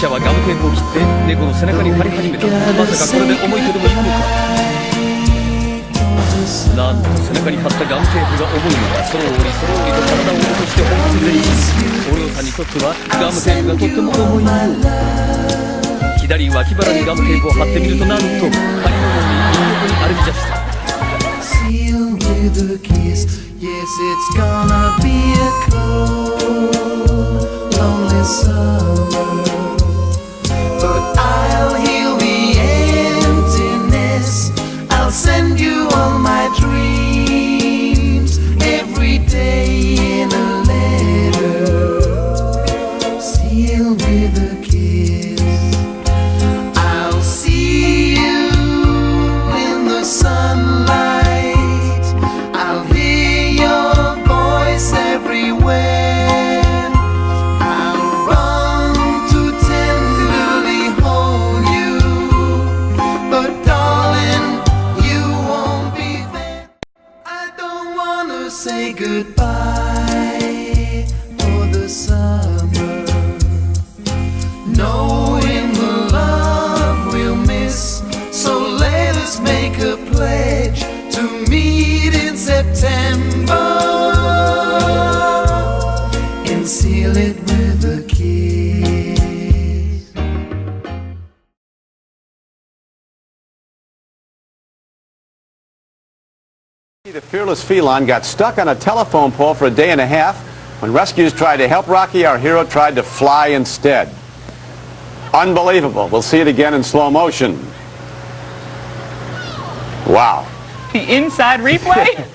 者はガムテープを切って猫の背中に貼り始めた。まさかこれで重いとでも言うのか。なんと背中に貼ったガムテープが重いのだ。そろりそろりと体を落として本気でいく。お嬢さんにとってはガムテープがとっても重いよう。左脇腹にガムテープを貼ってみると、なんと針のように右横に歩き出した。With a kiss, yes, it's gonna be a cold, lonely summer. But I'll heal the emptiness. I'll send you all my dreams every day in a letter, sealed with a kiss. I'll see you in the sunlight. Say goodbye for the summer, knowing the love we'll miss. So let us make a pledge to meet in September and seal it with a kiss. The fearless feline got stuck on a telephone pole for a day and a half. When rescuers tried to help Rocky, our hero tried to fly instead. Unbelievable. We'll see it again in slow motion. Wow. The inside replay?